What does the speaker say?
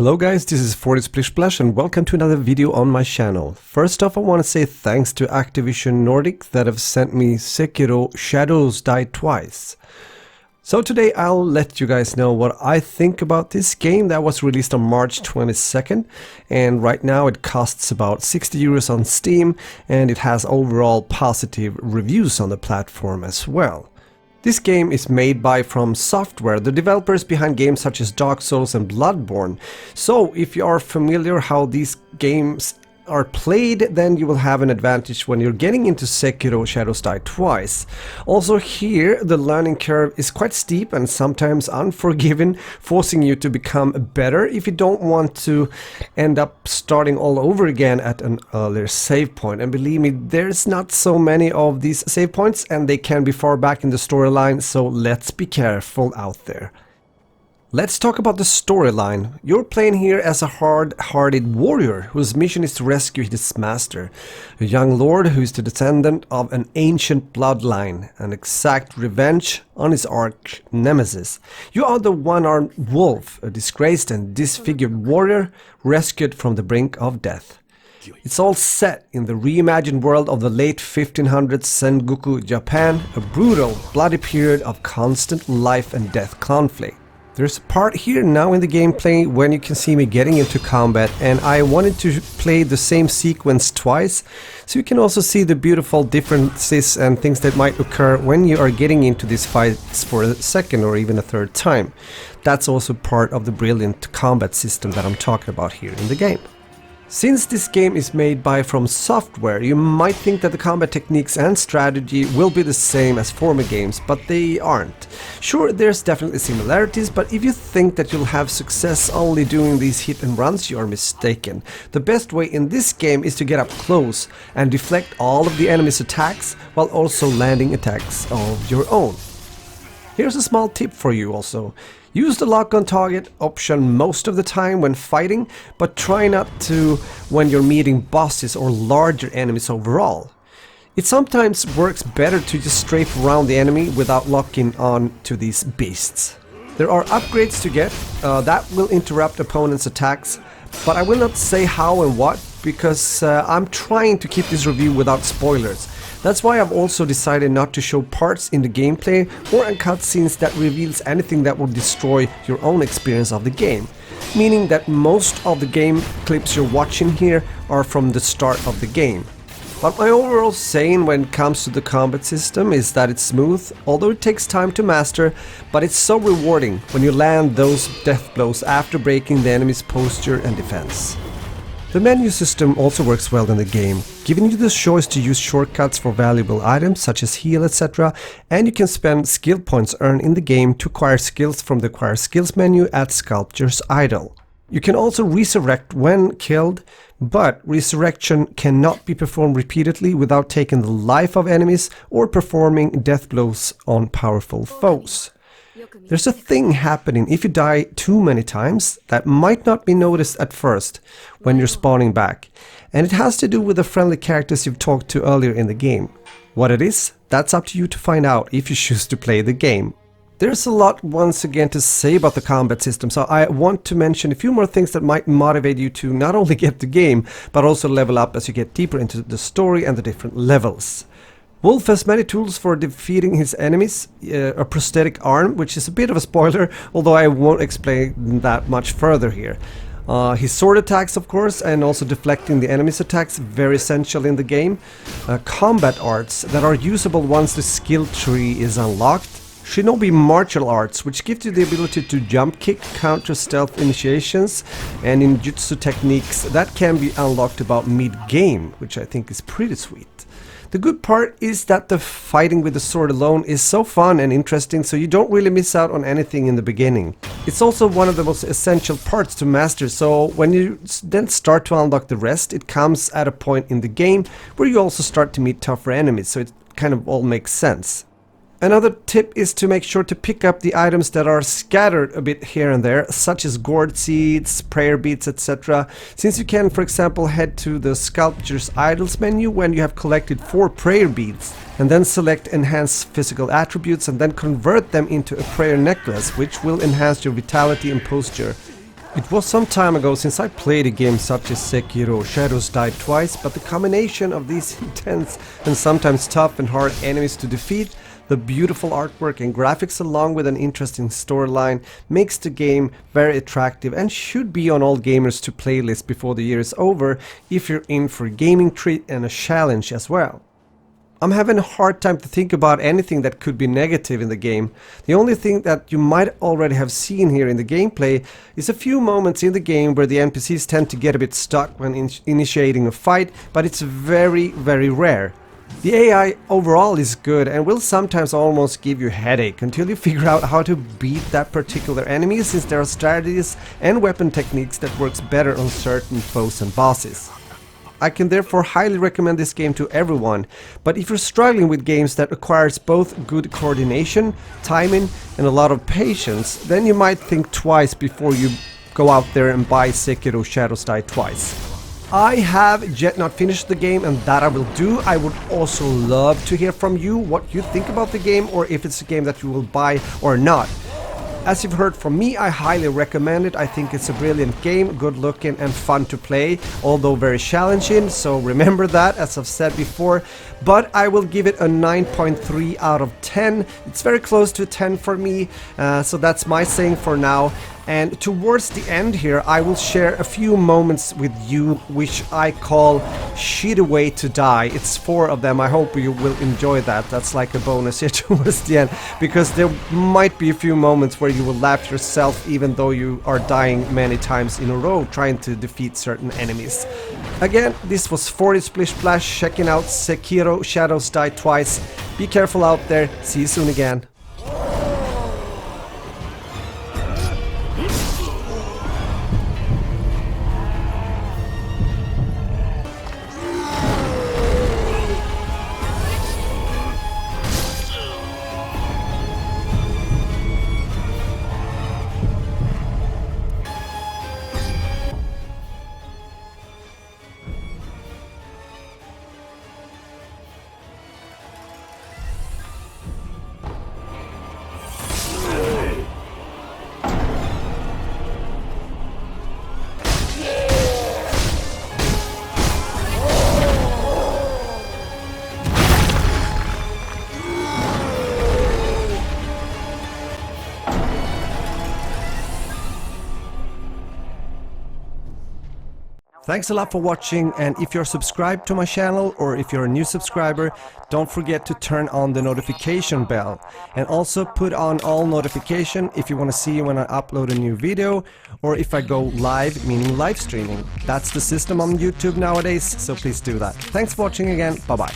Hello guys, this is 40splishsplash and welcome to another video on my channel. First off, I want to say thanks to Activision Nordic that have sent me Sekiro Shadows Die Twice. So today I'll let you guys know what I think about this game that was released on March 22nd, and right now it costs about 60 euros on Steam and it has overall positive reviews on the platform as well. This game is made by FromSoftware, the developers behind games such as Dark Souls and Bloodborne. So if you are familiar how these games are played, then you will have an advantage when you're getting into Sekiro Shadows Die Twice. Also here, the learning curve is quite steep and sometimes unforgiving, forcing you to become better if you don't want to end up starting all over again at an earlier save point. And believe me, there's not so many of these save points and they can be far back in the storyline, so let's be careful out there. Let's talk about the storyline. You're playing here as a hard-hearted warrior whose mission is to rescue his master, a young lord who is the descendant of an ancient bloodline and exact revenge on his arch nemesis. You are the one-armed wolf, a disgraced and disfigured warrior rescued from the brink of death. It's all set in the reimagined world of the late 1500s Sengoku Japan, a brutal, bloody period of constant life and death conflict. There's a part here now in the gameplay when you can see me getting into combat, and I wanted to play the same sequence twice so you can also see the beautiful differences and things that might occur when you are getting into these fights for a second or even a third time. That's also part of the brilliant combat system that I'm talking about here in the game. Since this game is made by FromSoftware, you might think that the combat techniques and strategy will be the same as former games, but they aren't. Sure, there's definitely similarities, but if you think that you'll have success only doing these hit and runs, you are mistaken. The best way in this game is to get up close and deflect all of the enemy's attacks while also landing attacks of your own. Here's a small tip for you also. Use the lock on target option most of the time when fighting, but try not to when you're meeting bosses or larger enemies overall. It sometimes works better to just strafe around the enemy without locking on to these beasts. There are upgrades to get that will interrupt opponents' attacks, but I will not say how and what because I'm trying to keep this review without spoilers. That's why I've also decided not to show parts in the gameplay or in cutscenes that reveals anything that will destroy your own experience of the game. Meaning that most of the game clips you're watching here are from the start of the game. But my overall saying when it comes to the combat system is that it's smooth, although it takes time to master, but it's so rewarding when you land those death blows after breaking the enemy's posture and defense. The menu system also works well in the game, giving you the choice to use shortcuts for valuable items such as heal, etc. And you can spend skill points earned in the game to acquire skills from the Acquire Skills menu at Sculpture's Idol. You can also resurrect when killed, but resurrection cannot be performed repeatedly without taking the life of enemies or performing death blows on powerful foes. There's a thing happening if you die too many times that might not be noticed at first when you're spawning back, and it has to do with the friendly characters you've talked to earlier in the game. What it is, that's up to you to find out if you choose to play the game. There's a lot once again to say about the combat system, so I want to mention a few more things that might motivate you to not only get the game, but also level up as you get deeper into the story and the different levels. Wolf has many tools for defeating his enemies, a prosthetic arm, which is a bit of a spoiler, although I won't explain that much further here. His sword attacks, of course, and also deflecting the enemy's attacks, very essential in the game. Combat arts that are usable once the skill tree is unlocked. Shinobi martial arts, which gives you the ability to jump kick, counter stealth initiations, and in jutsu techniques that can be unlocked about mid-game, which I think is pretty sweet. The good part is that the fighting with the sword alone is so fun and interesting, so you don't really miss out on anything in the beginning. It's also one of the most essential parts to master, so when you then start to unlock the rest, it comes at a point in the game where you also start to meet tougher enemies, so it kind of all makes sense. Another tip is to make sure to pick up the items that are scattered a bit here and there, such as gourd seeds, prayer beads, etc. Since you can, for example, head to the Sculpture's Idols menu when you have collected 4 prayer beads, and then select Enhance Physical Attributes and then convert them into a prayer necklace, which will enhance your vitality and posture. It was some time ago since I played a game such as Sekiro. Shadows died twice, but the combination of these intense and sometimes tough and hard enemies to defeat, the beautiful artwork and graphics along with an interesting storyline makes the game very attractive and should be on all gamers to playlist before the year is over if you're in for a gaming treat and a challenge as well. I'm having a hard time to think about anything that could be negative in the game. The only thing that you might already have seen here in the gameplay is a few moments in the game where the NPCs tend to get a bit stuck when initiating a fight, but it's very, very rare. The AI overall is good and will sometimes almost give you a headache until you figure out how to beat that particular enemy, since there are strategies and weapon techniques that works better on certain foes and bosses. I can therefore highly recommend this game to everyone, but if you're struggling with games that requires both good coordination, timing and a lot of patience, then you might think twice before you go out there and buy Sekiro Shadows Die Twice. I have yet not finished the game, and that I will do. I would also love to hear from you what you think about the game, or if it's a game that you will buy or not. As you've heard from me, I highly recommend it. I think it's a brilliant game, good looking and fun to play, although very challenging, so remember that, as I've said before. But I will give it a 9.3 out of 10. It's very close to a 10 for me, so that's my saying for now. And towards the end here, I will share a few moments with you which I call shitty way to die. It's 4 of them. I hope you will enjoy that. That's like a bonus here towards the end, because there might be a few moments where you will laugh yourself even though you are dying many times in a row trying to defeat certain enemies. Again, this was 40 Splish Splash, checking out Sekiro Shadows Die Twice. Be careful out there. See you soon again. Thanks a lot for watching, and if you're subscribed to my channel or if you're a new subscriber, don't forget to turn on the notification bell, and also put on all notification if you want to see when I upload a new video or if I go live, meaning live streaming. That's the system on YouTube nowadays, so please do that. Thanks for watching again, bye bye.